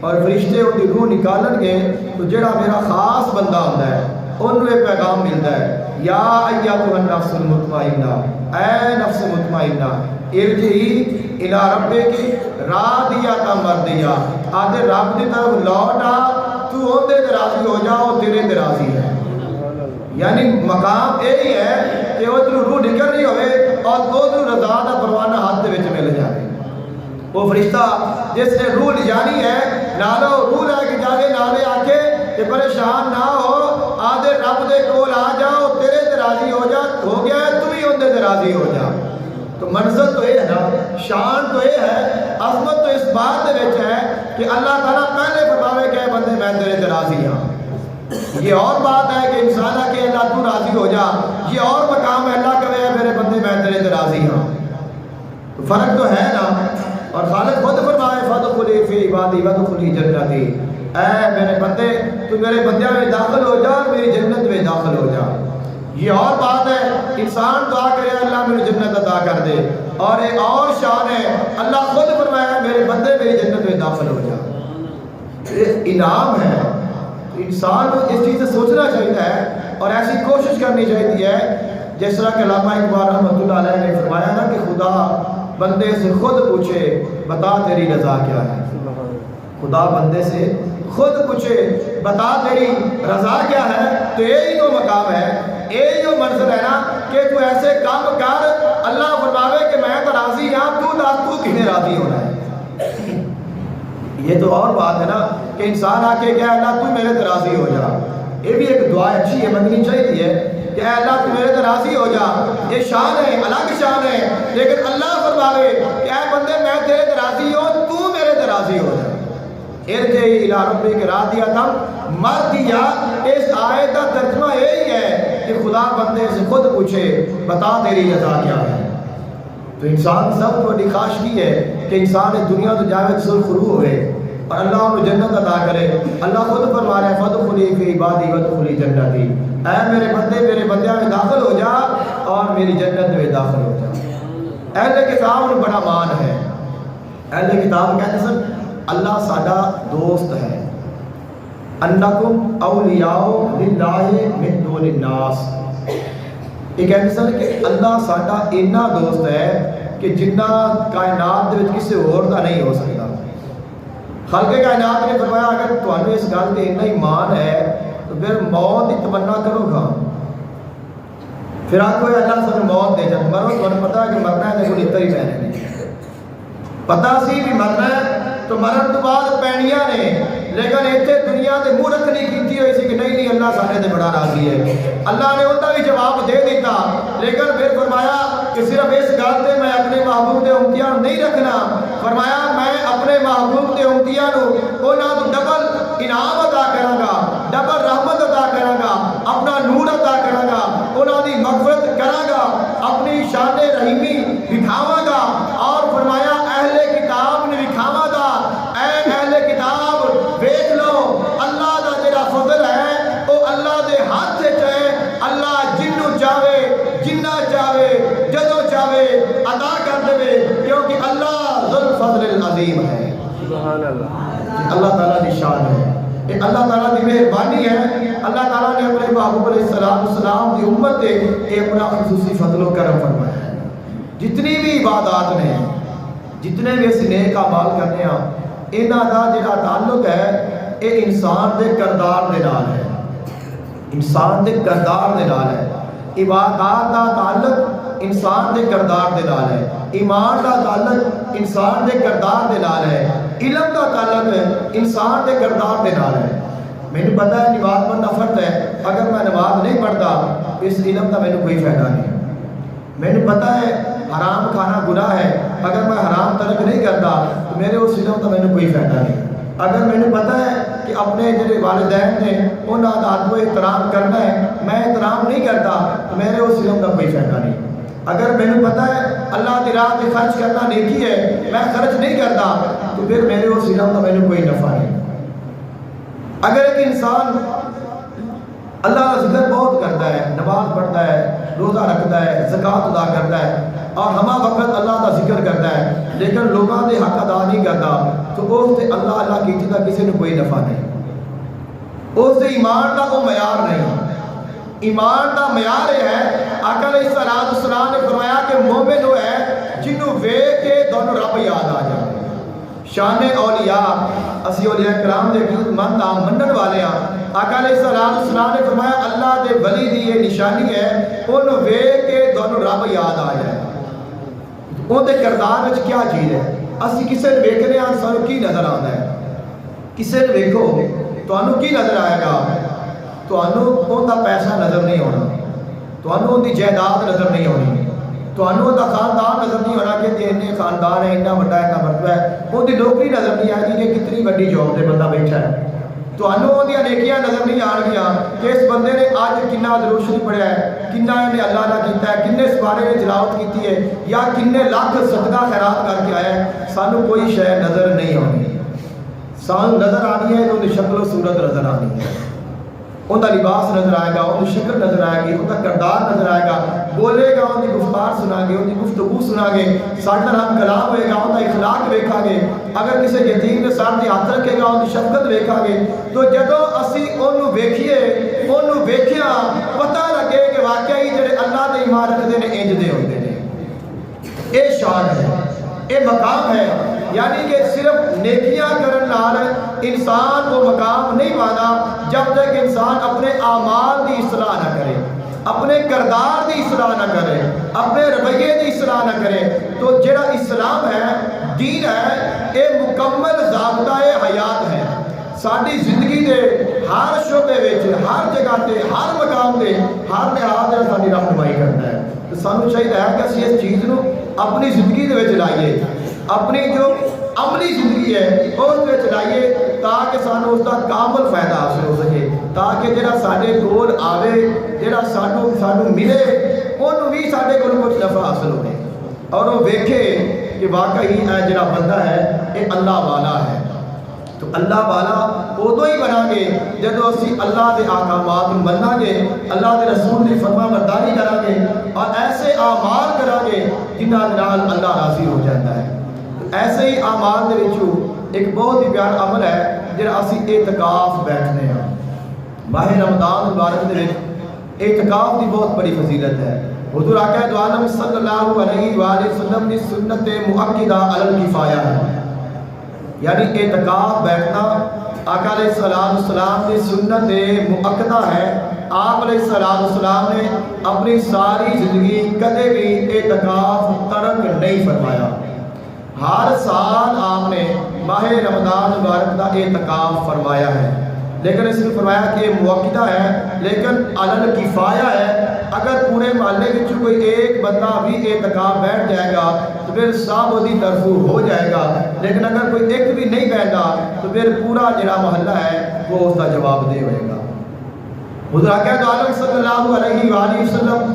اور فرشتے ان دی روح نکالن گے تو جڑا میرا خاص بندہ ہوتا ہے انہوں یہ پیغام ملتا ہے، یا ایتھا النفس المطمئنہ، اے نفس مطمئنہ ارجعی الی ربک راضیۃ مرضیہ، آدھے رب دی طرف لوٹ آ، تو ان دے راضی ہو جا وہ تیرے تے راضی ہے۔ یعنی مقام یہی ہے کہ وہ تیرے روح نکل رہی ہوئے اور وہ تیرے رضا دا پروانہ ہاتھ دے وچ مل جائے۔ وہ فرشتہ جس نے روح لے جانی ہے نالو روح لے کے جانے نالے آ کے کہ پریشان نہ ہو، آدھے رب دے کول آ جاؤ تیرے تے راضی ہو جا، ہو گیا ہے تو بھی ان دے راضی ہو جا۔ تو منزل تو یہ ہے نا، شان تو یہ ہے، عظمت تو اس بات دے وچ ہے کہ اللہ تعالیٰ پہلے فرماوے کہ بندے میں تیرے تے راضی ہاں۔ یہ اور بات ہے کہ انسان ہے کہ اللہ تو راضی ہو جا، یہ اور مقام ہے اللہ کہے میرے بندے میں تیرے تے راضی ہاں۔ تو فرق تو ہے نا، اور خالق خود فرمائے فادخلی فی عبادی وادخلی جنتی، اے میرے بندے تو میرے بندیاں میں داخل ہو جا اور میری جنت میں داخل ہو جا۔ یہ اور بات ہے انسان دعا کرے اللہ میری جنت عطا کر دے، اور ایک اور شان ہے اللہ خود فرمایا میرے بندے میری جنت میں داخل ہو جا۔ یہ انعام ہے، انسان کو اس چیز سے سوچنا چاہیے ہے اور ایسی کوشش کرنی چاہیے ہے جس طرح کہ علامہ اقبال رحمۃ اللہ علیہ نے فرمایا نا کہ خدا بندے سے خود پوچھے بتا تیری رضا کیا ہے۔ خدا بندے سے خود پوچھے بتا تیری رضا کیا ہے، تو یہی تو مقام ہے، یہی جو منزل ہے نا کہ تو ایسے کام کر اللہ فرماوے کہ میں تو راضی ہاں، تو کتنے راضی ہونا ہے۔ یہ تو اور بات ہے نا کہ انسان آ کے کیا اللہ تو میرے تے راضی ہو جا، یہ بھی ایک دعا اچھی ہے منگنی چاہیے کہ اے اللہ تو میرے تے راضی ہو جا۔ یہ شان ہے، الگ شان ہے، لیکن اللہ فرماوے کہ اے بندے میں تیرے تے راضی ہوں، تو میرے تے راضی ہو جا۔ ارجعی الی ربک راضیۃ مرضیہ، اس آیت کا ترجمہ یہی ہے کہ خدا بندے سے خود پوچھے بتا تیری رضا کیا ہے۔ تو انسان سب کو خواہش کی ہے کہ انسان اس دنیا تو جاوے سرخرو ہوئے اور اللہ انہوں جنت عطا کرے۔ اللہ خود فرما رہا ہے فادخلی فی عبادی وادخلی جنتی، اے میرے بندے میرے بندیاں میں داخل ہو جا اور میری جنت میں داخل ہو جا۔ اہل کتاب کو بڑا مان ہے۔ اہل کتاب کہتے سن اللہ ساڈا دوست ہے، انکم اولیاء للہ من دون الناس۔ یہ کہتے سن کہ اللہ ساڈا اتنا دوست ہے کہ جنہ کائنات دے وچ کسی اور دا نہیں ہو سکتا۔ خالق کائنات نے فرمایا اگر تمہیں اس گل تے اتنا ایمان ہے تو پھر موت کی تمنا کرو گا، پھر آخو اللہ سانو موت دے جب مرو، تمہیں پتا ہے کہ مرنا ہے تو اتنا ہی پہنے نہیں پتا سی بھی مرنا ہے تو مرن تو بعد پینیاں نے، لیکن اتنے دنیا کے مورت نہیں کیتی ہوئی سی کہ نہیں نہیں اللہ ساڈے تے بڑا راضی ہے۔ اللہ نے ان کا بھی جواب دے دیتا، لیکن پھر فرمایا کہ صرف اس گل سے میں اپنے محبوب کے امتیاں نہیں رکھنا، فرمایا میں اپنے محبوب کے امتیاں انہوں کو ڈبل انعام عطا کروں گا، ڈبل رحمت عطا کروں گا، اپنا نور عطا کروں گا، انہوں کی مغفرت کروں گا، اپنی شان رحیمی دکھاواں گا۔ اور فرمایا اہل کتاب نے دکھاواں گا، اے اہل کتاب ویکھ لو اللہ دا جڑا فضل ہے وہ اللہ دے ہاتھ وچ ہے۔ اللہ جنوں چاہے جنہ چاہے جدوں چاہے عطا کر دے، کیونکہ اللہ ذو الفضل العظیم ہے۔ سبحان اللہ، اللہ تعالیٰ کی شان ہے، یہ اللہ تعالیٰ کی مہربانی ہے۔ اللہ تعالیٰ نے اپنے محبوب علیہ السلام کی امت سے یہ اپنا خصوصی فضل و کرم فرمایا ہے۔ جتنی بھی عبادات نے، جتنے بھی اس نیک اعمال کرنے ہیں، انہاں دا جڑا تعلق ہے یہ انسان دے کردار دے نال ہے، انسان دے کردار دے نال ہے۔ عبادات دا تعلق انسان دے کردار دے نال ہے، ایمان دا تعلق انسان دے کردار دے نال ہے، علم دا تعلق انسان دے کردار دے نال ہے۔ مجھے پتا ہے نماز پڑھنا فرض ہے، اگر میں نماز نہیں پڑھتا اس علم کا مجھے کوئی فائدہ نہیں۔ مجھے پتا ہے حرام کھانا گناہ ہے، اگر میں حرام ترک نہیں کرتا تو میرے اس علم کا مجھے کوئی فائدہ نہیں۔ اگر مجھے پتا ہے کہ اپنے جڑے والدین نے انہوں کا ادب و احترام کرنا ہے، میں احترام نہیں کرتا تو میرے اس علم کا کوئی فائدہ نہیں۔ اگر مجھے پتا ہے اللہ کی راہ میں خرچ کرنا نیکی ہے، میں خرچ نہیں کرتا تو پھر میرے اس علم کا مجھے کوئی نفع نہیں۔ اگر ایک انسان اللہ کا ذکر بہت کرتا ہے، نماز پڑھتا ہے، روزہ رکھتا ہے، زکوٰۃ ادا کرتا ہے اور ہمہ وقت اللہ کا ذکر کرتا ہے، لیکن لوگوں کے حق ادا نہیں کرتا تو اس سے اللہ اللہ کیتی کا کسی نے کوئی نفع نہیں۔ اس سے ایمان کا وہ معیار نہیں۔ ایمان کا معیار یہ ہے، آقا علیہ السلام نے فرمایا کہ مومن وہ ہے جنہوں ویکھ کے دونوں رب یاد آ جائے۔ شان اولیاء، اسی اولیاء کرام دے عزت مند ہاں، منن والے ہاں۔ آقا علیہ السلام نے فرمایا اللہ دے ولی دی یہ نشانی ہے انہوں ویکھ کے دونوں رب یاد آ جائے۔ ان دے کردار وچ کیا چیز ہے؟ اسی کسے نے ویکھنے ہاں سانوں کی نظر آتا ہے؟ کسے نے ویکھو تانوں کی نظر آئے گا؟ تانوں ان دا پیسہ نظر نہیں ہونا، تانوں ان دی جائیداد نظر نہیں ہونی، تانوں ان دا خاندان نظر نہیں ہونا کہ اتنے خاندان ہے، اتنا بڑا اتنا مرتبہ ہے، ان دی نوکری نظر نہیں آئے گی کہ کتنی بڑی جاب تے بندہ بیٹھا ہے، تانوں ان دی نیکیاں نظر نہیں آن گیا کہ اس بندے نے آج کنا درود شریف پڑھیا ہے، کنا نے اللہ نے کیتا ہے، کنے سپارے میں تلاوت کیتی ہے، یا کنے لاکھ صدقہ خیرات کر کے آیا ہے، سانوں کوئی شے نظر نہیں آنی۔ سان نظر آنی ہے تو ان کی شکل و صورت نظر آنی ہے، ان کا لباس نظر آئے گا، ان کی شکل نظر آئے گی، ان کا کردار نظر آئے گا، بولے گا ان کی گفتار سنا گے، ان کی گفتگو سنا گے، ساڈا ہم کلام ہوئے گا، ان کا اخلاق ویکھا گے، اگر کسی یتیم کے سامنے ہاتھ رکھے گا ان کی شفقت ویکھا گے، تو جدوں اسی انہوں ویکھیے انہوں ویکھیا پتہ لگے کہ واقعی جڑے اللہ دے ایمان رکھدے نے انج دے ہوندے نے۔ اے شان ہے، اے مقام ہے، یعنی کہ صرف نیکیاں کرن نال انسان وہ مقام نہیں پاتا جب تک انسان اپنے اعمال کی اصلاح نہ کرے، اپنے کردار کی اصلاح نہ کرے، اپنے رویے کی اصلاح نہ کرے۔ تو جڑا اسلام ہے، دین ہے، یہ مکمل ضابطہ حیات ہے۔ ساری زندگی دے ہر شعبے وچ، ہر جگہ تے، ہر مقام تے، ہر لحاظ سے ساری رہنمائی کرتا ہے۔ تو سانوں چاہیے ہے کہ اسی اس چیز نو اپنی زندگی دے وچ لائیے، اپنی جو عملی زندگی ہے اس وچ لائیے تاکہ سانوں اس کا کامل فائدہ حاصل ہو سکے، تاکہ جڑا ساڈے کول آوے، جڑا سانوں ملے، انہوں بھی ساڈے کول کچھ نفع حاصل ہوے اور وہ ویکھے کہ واقعی یہ جڑا بندہ ہے یہ اللہ والا ہے۔ تو تو اللہ والا ادو ہی بنا گے جدو اسی اللہ کے احکامات منا گے، اللہ کے رسول کی فرما برداری کرا گے اور ایسے اعمال کرا گے جنہ نال اللہ راضی ہو جاتا ہے۔ تو ایسے ہی اعمال دے وچوں ایک بہت ہی پیارا عمل ہے جہاں اسی اعتکاف بیٹھنے ہیں۔ ماہ رمضان مبارک دے وچ اعتکاف کی بہت بڑی فضیلت ہے۔ حضور آقا دو عالم صلی اللہ علیہ وآلہ وسلم کی سنت مؤکدہ علی الکفایہ ہے، یعنی اعتکاف بیٹھنا آقا علیہ السلام کی سنت مؤکدہ ہے۔ آپ علیہ السلام نے اپنی ساری زندگی کدے بھی اعتکاف ترک نہیں فرمایا۔ ہر سال آپ نے ماہ رمضان مبارک کا اعتکاف فرمایا ہے، لیکن اس نے فرمایا کہ یہ موقع ہے لیکن علی الکفایہ ہے۔ اگر پورے محلے میں کوئی ایک بندہ بھی اعتکاف بیٹھ جائے گا تو پھر سب وہی طرف ہو جائے گا، لیکن اگر کوئی ایک بھی نہیں بیٹھا تو پھر پورا جڑا محلہ ہے وہ اس کا جواب دے ہوئے گا۔ حضور آقا دو عالم صلی اللہ علیہ وآلہ وسلم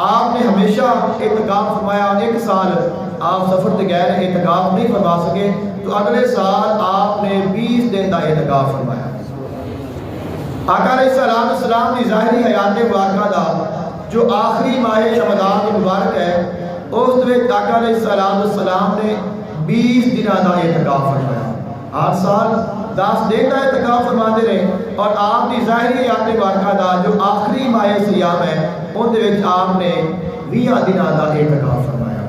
آپ نے ہمیشہ اعتکاف فرمایا۔ ایک سال آپ سفر سے گئے اعتکاف نہیں فرما سکے تو اگلے سال آپ نے 20 دن کا اعتکاف فرمایا۔ آقا علیہ السلام کی ظاہری حیات مبارکہ دا جو آخری ماہ رمضان مبارک ہے اس میں آقا علیہ السلام نے 20 دنوں کا اعتکاف فرمایا۔ ہر سال 10 دن کا اعتکاف فرماتے رہے اور آپ کی ظاہری حیات مبارکہ دا جو آخری ماہ سیام ہے ان آپ نے 20 دنوں کا اعتکاف فرمایا۔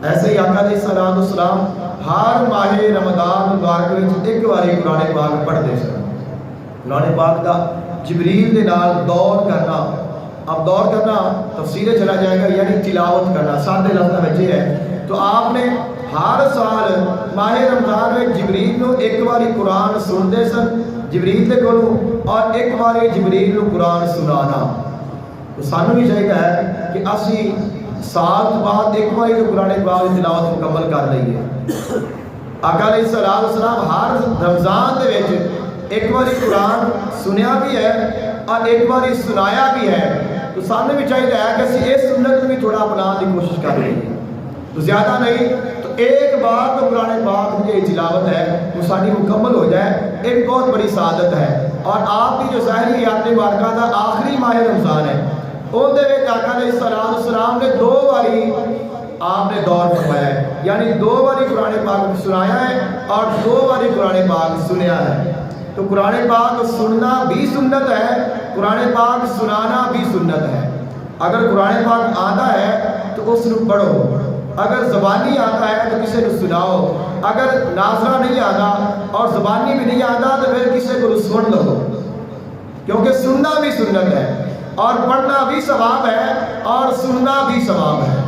ایسے ہی آقا علیہ السلام ہر ماہ رمضان مبارک ایک باری قرآن پاک پڑھتے سن۔ قرآن پاک کا جبریل دے نال دور کرنا، اب دور کرنا تفسیر چلا جائے گا یعنی تلاوت کرنا، سادے لفظ میں ہے۔ تو آپ نے ہر سال ماہ رمضان میں جبریل نو ایک باری قرآن سنتے سن جبریل دے کولوں اور ایک باری جبریل نو قرآن سنانا۔ تو سانو بھی چاہیے کہ اسی سال بعد ایک باری تو قرآن پاک کی تلاوت مکمل کر لئیے۔ آقا علیہ السلام ہر رمضان دے وچ ایک باری قرآن سنیا بھی ہے اور ایک باری سنایا بھی ہے۔ تو سامنے بھی چاہیے کہ اسی اس سنت میں بھی تھوڑا اپنانے کی کوشش کر رہی ہے، تو زیادہ نہیں تو ایک بار تو قرآن پاک کی تلاوت ہے وہ ساری مکمل ہو جائے، ایک بہت بڑی سعادت ہے۔ اور آپ کی جو ظاہری حیات مبارکہ کا آخری ماہ رمضان ہے ان دے وچ آقا علیہ السلام نے 2 باری آپ نے دور فرمایا ہے، یعنی 2 باری قرآن پاک سنایا ہے اور 2 باری قرآن پاک سنیا ہے۔ تو قرآن پاک سننا بھی سنت ہے، قرآن پاک سنانا بھی سنت ہے۔ اگر قرآن پاک آتا ہے تو اس کو پڑھو، اگر زبانی آتا ہے تو کسی کو سناؤ، اگر ناظرہ نہیں آتا اور زبانی بھی نہیں آتا تو پھر کسی کو سن لو، کیونکہ سننا بھی سنت ہے اور پڑھنا بھی ثواب ہے اور سننا بھی ثواب ہے۔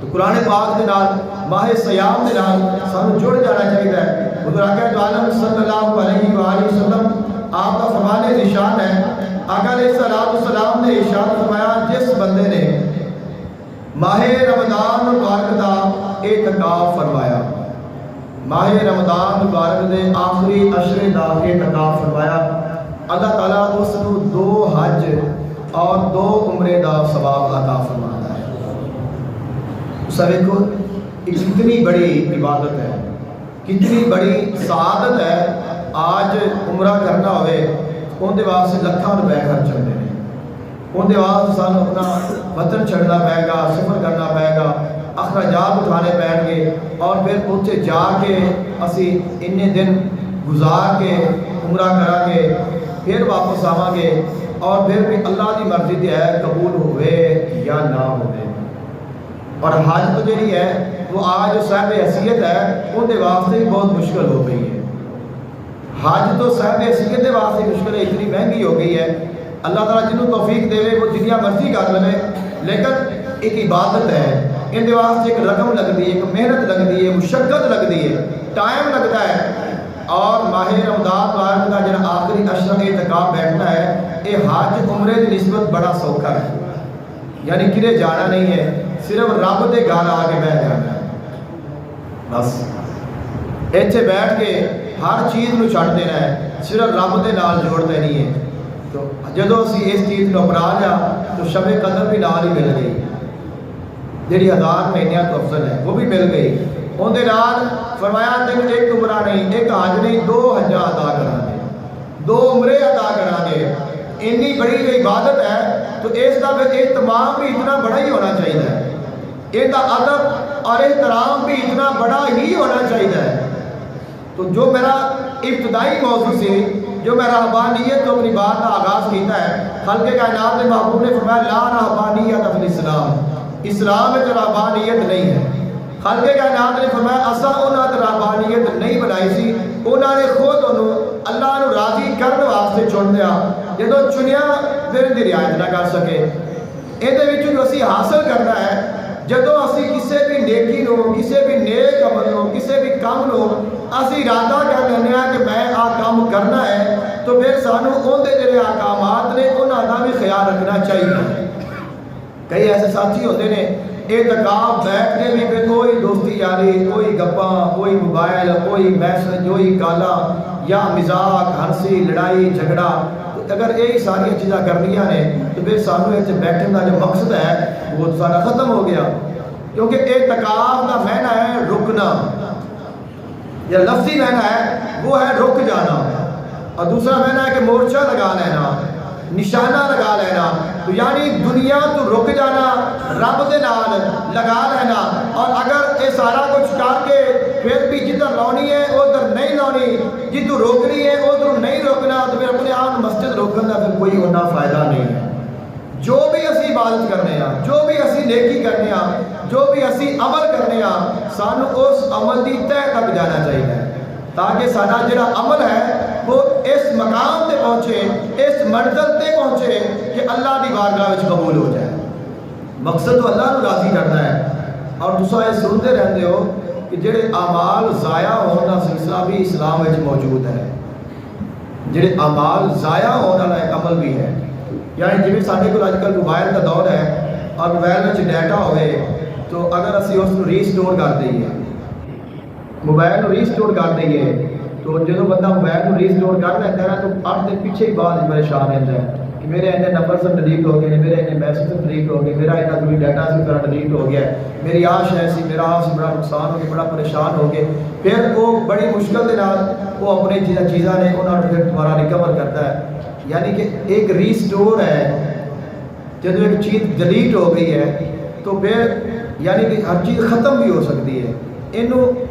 تو قرآن پاک کے نال ماہ سیام کے نال سانو جڑ جانا چاہیے۔ حضور آقا دو عالم صلی اللہ علیہ وآلہ وسلم آپ کا فرمان نشان ہے۔ آقا علیہ السلام نے ارشاد فرمایا جس بندے نے ماہ رمضان مبارک کا اعتکاف فرمایا، ماہ رمضان مبارک کے آخری عشرے کا اعتکاف فرمایا، اللہ تعالیٰ اس کو 2 حج اور 2 عمرے کا ثواب عطا فرماتا ہے۔ اس دیکھو کتنی بڑی عبادت ہے، کتنی بڑی سعادت ہے۔ آج عمرہ کرنا ہوئے ان دے واسطے لکھاں روپے خرچ ہوتے ہیں، ان دے واسطے سانو اپنا وطن چھڑنا پائے گا، سفر کرنا پائے گا، اخراجات اٹھانے پائیں گے اور پھر اتنے جا کے اسی اتنے دن گزار کے عمرہ کرا گے، پھر واپس آواں گے اور پھر بھی اللہ کی مرضی تے ہے قبول ہوئے یا نہ ہوئے۔ اور حج تو جہی ہے وہ آج صاحب حیثیت ہے ان دے واسطے بھی بہت مشکل ہو گئی ہے۔ حج تو صاحب حیثیت دے واسطے مشکل ہے، اتنی مہنگی ہو گئی ہے۔ اللہ تعالیٰ جنہوں توفیق دے وہ جنیا مرضی کر لے، لیکن ایک عبادت ہے، ان دے واسطے ایک رقم لگتی ہے، ایک محنت لگتی ہے، مشقت لگتی ہے، ٹائم لگتا ہے۔ اور ماہ رمضان مبارک کا جہاں آخری عشرہ اعتکاف بیٹھنا ہے یہ حج عمرے کی نسبت بڑا سوکھا ہے، یعنی کدھر جانا نہیں ہے، صرف رب کے گھر آ کے بیٹھ جانا ہے، بس اتنے بیٹھ کے ہر چیز کو چھڈ دینا ہے، صرف رب کے نال جوڑ دینی ہے۔ تو جدو اسی اس چیز کو اپنا لیا تو شب قدر بھی نال ہی مل گئی، جہی 1000 مہینوں تو افضل ہے وہ بھی مل گئی، اندر نال فرمایا تین ایک عمرہ نہیں، ایک حج نہیں، 2 حجاں ادا کرا دے، 2 عمرے ادا کرا دے، اتنی بڑی جو عبادت ہے تو اس کا پھر اہتمام بھی اتنا بڑا ہی ہونا چاہیے، یہ ادب اور احترام بھی اتنا بڑا ہی ہونا چاہیے۔ تو جو میرا ابتدائی موضوع سے جو میں رہبانیت تو اپنی بات کا آغاز کیتا ہے، خلق کائنات نے محبوب نے فرمایا لا رہبانیت فی الاسلام، اسلام میں رہبانیت نہیں ہے۔ خلق کائنات نے فرمایا اسا انہاں تے رہبانیت نہیں بنائی سی، انہاں نے خود انہوں اللہ نو راضی کرنے واسطے چن لیا، جدوں چنیا پھر دی رعایت نہ کر سکے۔ یہ جو اسی حاصل کرنا ہے، جدوں اسی کسی بھی نیکی نو، کسی بھی نیک عمل نو، کسی بھی کام نو اسی ارادہ کر لینے ہیں کہ میں آ کام کرنا ہے، تو پھر سانو اندر جڑے احکامات نے انہاں دا بھی خیال رکھنا چاہیے۔ کئی ایسے ساتھی ہوتے ہیں اعتکاف بیٹھنے بھی پہ کوئی دوستی یاری، کوئی گپاں، کوئی موبائل، کوئی میسج، کوئی کالا یا مزاق، ہنسی، لڑائی، جھگڑا، اگر یہی ساری چیزاں کرنیاں نے تو پھر سانو اتنے بیٹھنے کا جو مقصد ہے وہ سارا ختم ہو گیا، کیونکہ اعتکاف کا معنی ہے رکنا، یا لفظی معنی ہے وہ ہے رک جانا، اور دوسرا معنی ہے کہ مورچہ لگا لینا، نشانہ لگا لینا، تو یعنی دنیا تو رک جانا، رب دے نال لگا لینا، اور اگر یہ سارا کچھ کر کے پھر بھی جدھر لونی ہے ادھر نہیں لونی، جدھر روکنی ہے ادھر نہیں روکنا، تو پھر اپنے آپ مسجد روکن کا پھر کوئی ہونا فائدہ نہیں ہے۔ جو بھی اسی عبادت کرنے ہاں، جو بھی اسی نیکی کرنے ہاں، جو بھی اسی عمل کرنے ہاں، سانو اس عمل دی تہ تک جانا چاہیے، تاکہ سارا جڑا عمل ہے وہ اس مقام تے پہنچے، اس منزل تے پہنچے کہ اللہ دی بارگاہ وچ قبول ہو جائے۔ مقصد تو اللہ نو راضی کرنا ہے۔ اور دوسرا یہ سنتے رہتے ہو کہ جڑے اعمال ضائع ہونے کا سلسلہ بھی اسلام وچ موجود ہے، جڑے اعمال ضائع ہونے والا ایک عمل بھی ہے، یعنی جی سارے کو اج کل موبائل کا دور ہے اور موبائل میں ڈیٹا ہوئے تو اگر اسی اس کو ریسٹور کر دئیے، موبائل کو ریسٹور کر دئیے، تو جدو بندہ موبائل کو ریسٹور کر لیتا ہے تو 8 دن پیچھے ہی بعد پریشان رہتا ہے کہ میرے اتنے نمبر سے ڈیلیٹ ہو گئے، میرے اتنے میسج سے ڈیلیٹ ہو گئے، میرا اتنا کوئی ڈیٹا سے طرح ڈیلیٹ ہو گیا، میری آش ایسی، میرا آش بڑا نقصان ہو گیا، بڑا پریشان ہو گئے۔ پھر وہ بڑی مشکل کے نال وہ اپنی چیزاں نے انہوں نے پھر دوبارہ ریکور کرتا ہے، یعنی کہ ایک ریسٹور ہے، جب ایک چیز ڈیلیٹ ہو گئی ہے تو پھر یعنی کہ ہر چیز ختم بھی ہو سکتی ہے۔ انہوں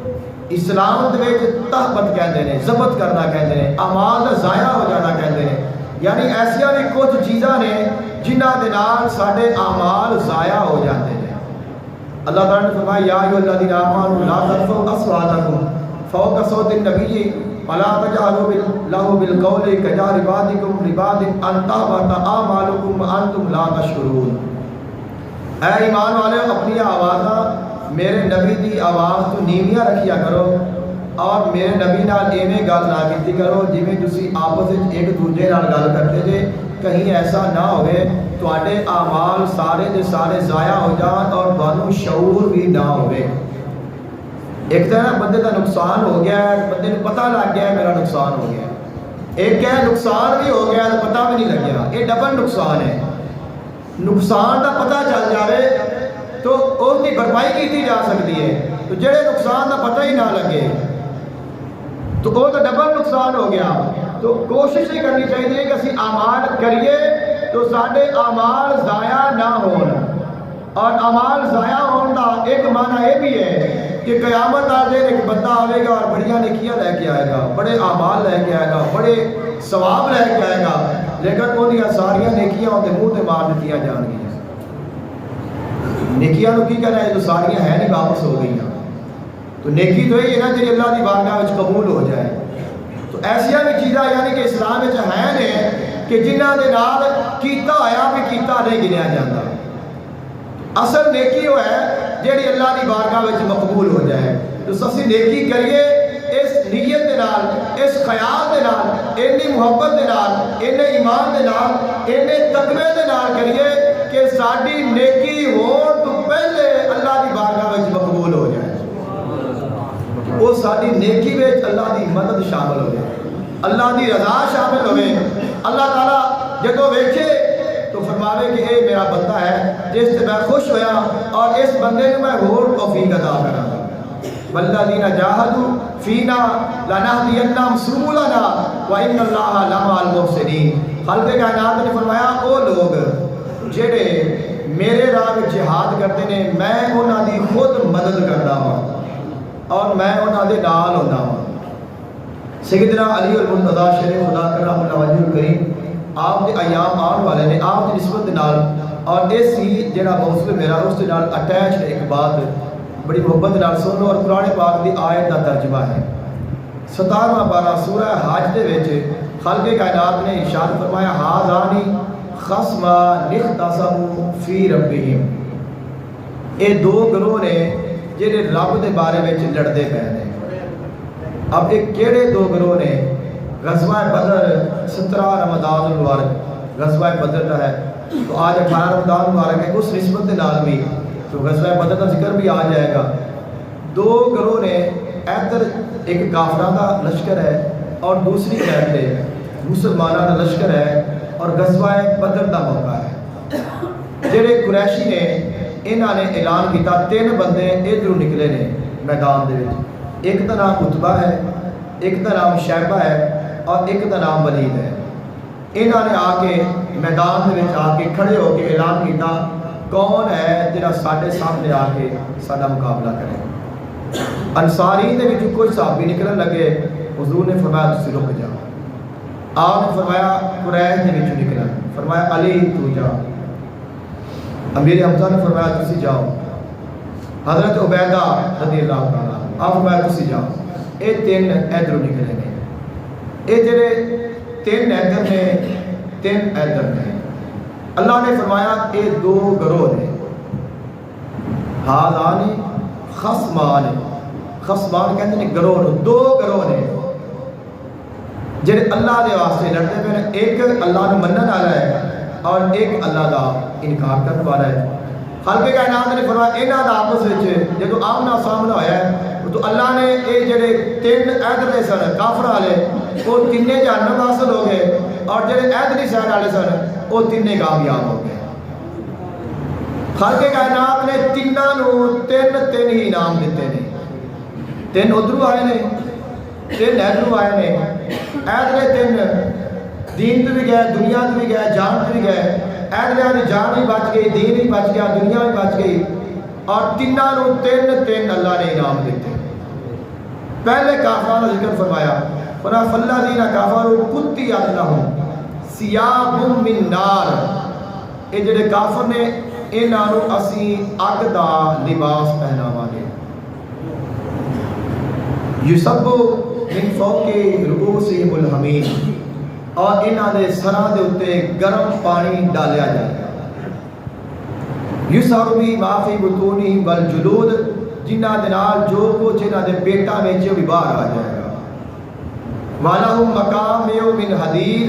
اسلام دے تہبت کہتے ہیں، ضبط کرنا کہتے ہیں، اعمال کا ضائع ہو جانا کہتے ہیں، یعنی ایسا بھی کچھ چیزاں نے جنہ دے نال سارے اعمال ضائع ہو جاتے ہیں۔ اللہ تعالیٰ نے فرمایا یا ایھا الذین آمنوا لا ترفعوا اصواتکم فوق صوت النبی ولا تجهروا له بالقول كجهر بعضکم لبعض ان تحبط اعمالکم وانتم لا تشعرون۔ اے ایمان والے، اپنی آوازاں میرے نبی دی آواز تو نیویاں رکھیا کرو، اور میرے نبی نال ایویں گل نہ کیتی کرو جویں تسی آپس وچ ایک دوجے نال گل کرتے جے، کہیں ایسا نہ ہوئے تواڈے اعمال سارے دے سارے ضائع ہو جان اور تانوں شعور بھی نہ ہوئے۔ ایک طرح بندے کا نقصان ہو گیا ہے، بندے کو پتہ لگ گیا ہے میرا نقصان ہو گیا، ایک ہے نقصان بھی ہو گیا تو پتہ بھی نہیں لگیا، یہ ڈبل نقصان ہے۔ نقصان کا پتہ چل جائے تو اس کی بھرپائی کی جا سکتی ہے، تو جڑے نقصان کا پتہ ہی نہ لگے تو وہ تو ڈبل نقصان ہو گیا۔ تو کوشش یہ کرنی چاہیے کہ اسی اعمال کریے تو سارے اعمال ضائع نہ ہون، اور اعمال ضائع ہونے کا ایک معنی یہ بھی ہے کہ قیامت آ جائے ایک بندہ آئے گا اور بڑیاں نیکیاں لے کے آئے گا، بڑے اعمال لے کے آئے گا، بڑے ثواب لے کے آئے گا، لیکن وہ ساریا نیکیاں اندر منہ سے مار دیتی جان گیا۔ نیکیاں کی کہنا ہے جو ساریاں ہیں نہیں واپس ہو گئی، تو نیکی تو یہ ہے نا جی اللہ کی بارگاہ وچ قبول ہو جائے۔ تو ایسا بھی چیزاں یعنی کہ اسلام وچ ہیں نے کہ جنہاں دے نال کیتا ہویا بھی کیتا نہیں گنیا جاتا۔ اصل نیکی وہ ہے جیڑی اللہ کی بارگاہ وچ مقبول ہو جائے۔ تو اسی نیکی کریے اس نیت دے نال، اس خیال دے نال، اتنی محبت دے نال، اتنے ایمان دے نال، اتنے تقوی دے نال کریے کہ ساری نیکی ہون تو پہلے اللہ کی بارگاہ وچ مقبول ہو جائے، وہ ساری نیکی وچ اللہ کی مدد شامل ہوئے، اللہ کی رضا شامل ہوئے۔ اللہ تعالیٰ جدو ویکھے تو فرماوے کہ اے میرا بندہ ہے جس سے میں خوش ہویا، اور اس بندے کو میں ہور توفیق عطا کراں گا۔ والذین جاہدوا فینا لنہدینہم سبلنا وان اللہ لمع المحسنین. خالق کائنات نے فرمایا او لوگ جڑے میرے راہ وچ جہاد کرتے ہیں میں انہاں دی خود مدد کردا ہاں اور میں انہاں دے نال ہوندا ہاں. سیدنا علی المرتضیٰ شیر خدا کرم اللہ وجہ الکریم آپ دے ایام آن والے نے آپ دی نسبت دے نال اور اس ہی جڑا موضوع میرا اس دے نال اٹیچ ایک بات بڑی محبت نال سن لو اور قرآن پاک دی آیت دا ترجمہ ہے 17واں پارہ سورہ حج دے وچ خالق کائنات نے ارشاد فرمایا ھذانی خصمان اختصموا فی ربہم. اے دو گروہ نے جڑے رب دے بارے وچ لڑدے پے نے. اب ایک کیڑے دو گروہ نے؟ غزوہ بدر 17 رمضان المبارک غزوہ بدر کا ہے تو آج 18 رمضان مبارک ہے اس نسبت کے نال بھی تو غزوہ بدر کا ذکر بھی آ جائے گا. دو گروہ نے ادھر ایک کافراں دا لشکر ہے اور دوسری طرف تے مسلماناں دا لشکر ہے اور غزوہ بدر دا موقع ہے. جڑے قریشی نے انہاں نے اعلان کیتا 3 بندے ادھروں نکلے نے میدان دے وچ. ایک کا نام عتبہ ہے ایک کا نام شیبہ ہے اور ایک کا نام ولید ہے. انہاں نے آ کے میدان دے وچ آ کے کھڑے ہو کے اعلان کیتا کون ہے جڑا ساڈے سامنے آ کے ساڈا مقابلہ کرے. انصاری دے وچ کوئی صحابی نکلن لگے حضور نے فرمایا تسی رک جاؤ. آپ نے فرمایا قریش دے وچ نکلن فرمایا علی تو جا. امیر حمزہ نے فرمایا تسی جاؤ. حضرت عبیدہ رضی اللہ تعالیٰ آپ فرمایا تسی جاؤ. اے 3 ادھروں نکلے نے. اے جڑے 3 ادھر نے 3 ادھر نے. اللہ نے فرمایا اے 2 گروہ نے. ھذان خصمان خصمان کہتے ہیں گروہ نو 2 گروہ نے جڑے اللہ دے واسطے لڑتے پے نے. ایک اللہ نو منن والا ہے اور ایک اللہ دا انکار کرنے والا ہے. خالق کائنات نے فرمایا انہاں دا آپس وچ جدوں آمنا سامنا ہویا ہے تو اللہ نے اے جڑے 3 ادھر سن کافر والے وہ 3 جہنم حاصل ہو گئے اور جڑے ادھری سائڈ والے سن وہ 3 کامیاب ہو گئے. خالق کائنات نے 3 نو 3 ہی انعام دیتے ہیں. 3 ادھروں آئے نے 3 ادھروں آئے نے. ادھرے 3 دین تو بھی گئے دنیا تو بھی گئے جان تو بھی گئے. ادھر کی جان بھی بچ گئی دین بھی بچ گیا دنیا بھی بچ گئی اور 3 نو 3 اللہ نے انعام دیتے. پہلے کافروں کا ذکر فرمایا فرمایا فالذین کفروا قطعت لهم ثیاب من نار. اے جڑے کافر نے انہاں نو اسی اگ دا لباس پہناواں گے. یصب من فوق رؤوسہم الحمیم اور انہاں دے سراں دے اوتے گرم پانی ڈالیا جائے گا. یسحر بی ما فی بطونہم والجلود جنہاں دے نال جو کچھ انہاں دے پیٹاں وچ بھی باہر آ جائے گا. وَلَهُمْ مَقَامِعُ مِنْ حَدِيدٍ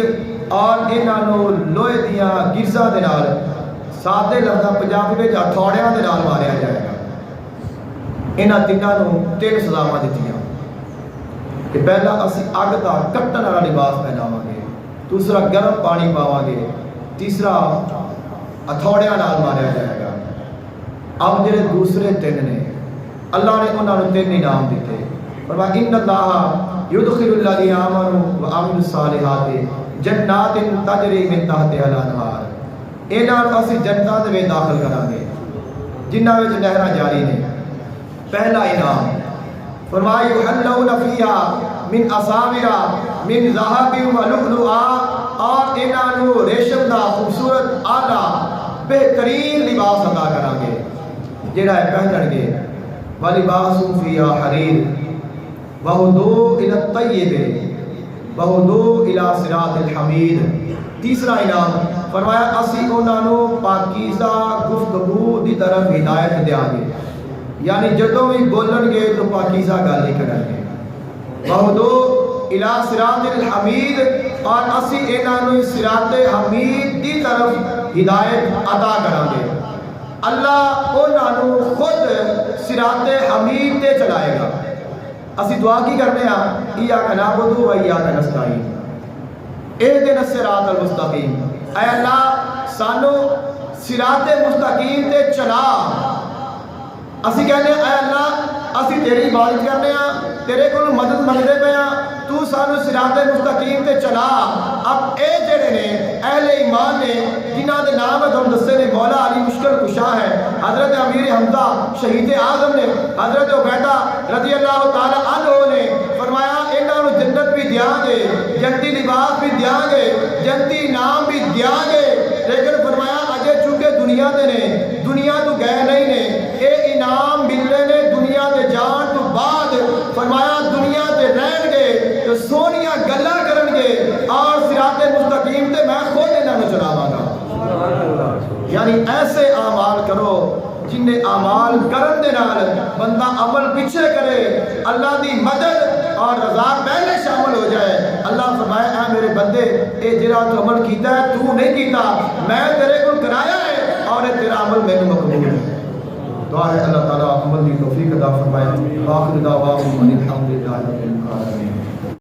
اور انہاں نو لوہے دیاں گرزاں دے نال سادے لفظاں پنجابی وچ ہتھوڑیاں دے نال ماریا جائے گا. انہاں 3 نو 3 سزاواں دتیاں کہ پہلا اسی اگ دا کٹن والا لباس پہناواں گے دوسرا گرم پانی پاواں گے تیسرا ہتھوڑیاں نال ماریا جائے گا. اب جڑے دوسرے 3 نے اللہ نے انہاں نو 3 انعام دیتے. فرمایا ان اللہ یدخل الذین آمنوا وعملوا الصالحات جنات تجری من تحتها الانہار. انہاں نو اسی جنتاں دے وچ داخل کراں گے جنہاں وچ نہراں جاری نے. پہلا انعام فرمایا یحلون فیہا من اساور من ذهب ولؤلؤا اور انہاں نو ریشم دا خوبصورت اعلیٰ بہترین لباس عطا کراں گے جڑا ہے پہنن گے. ولباسهم فیہا حریر وہدوا الی الطیب وہدوا الی صراط الحمید. تیسرا انعام فرمایا اسی انہاں نو پاکیزہ گفتگو دی طرف ہدایت دیاں گے یعنی جدوں بھی بولن گے تو پاکیزہ گل ہی کرن گے. وہدوا الی صراط الحمید اور اسی انہاں نو صراط حمید دی طرف ہدایت عطا کراں گے. اللہ انہاں نو خود صراط حمید تے چلائے گا. اسی دعا کی کرنے ہاں ایاک نعبد و ایاک نستعین اہدنا الصراط المستقیم. اے اللہ سانو صراط مستقیم تے چلا. اسی کہنے اے اللہ اسی تیری عبادت کرنے ہاں تیرے کو مدد منگتے پے ہاں تو سانو صراط مستقیم تے چلا اب اے جڑے نے اہل ایمان نے جنہاں دے نام تم دسے نے مولا علی مشکل کشا ہے حضرت امیر حمزہ شہید اعظم نے حضرت عبیدہ رضی اللہ تعالی عنہ نے فرمایا انہاں نو جنت بھی دیاں گے جنتی لباس بھی دیاں گے جنتی نام بھی دیاں گے لیکن فرمایا اجے چونکہ دنیا دے نے دنیا تو گئے نہیں نے اے انعام ملنے نے دنیا دے جان تو بعد فرمایا دنیا تے رہن گے تو سونیاں گلاں کرن گے اور صراط مستقیم تے میں خود انہاں نو چلاواں گا یعنی ایسے اعمال کرو جن نے اعمال کرن دے نال بندہ عمل پیچھے کرے اللہ دی مدد اور رضا پہلے شامل ہو جائے اللہ فرمائے اے میرے بندے اے جڑا تو عمل کیتا ہے تو نہیں کیتا میں تیرے کو کرایا ہے اور تیرا عمل میں مقبول ہے دعا ہے اللہ تعالیٰ عمل کی توفیق عطا فرمائے باخر دعواہم ان الحمد للہ رب العالمین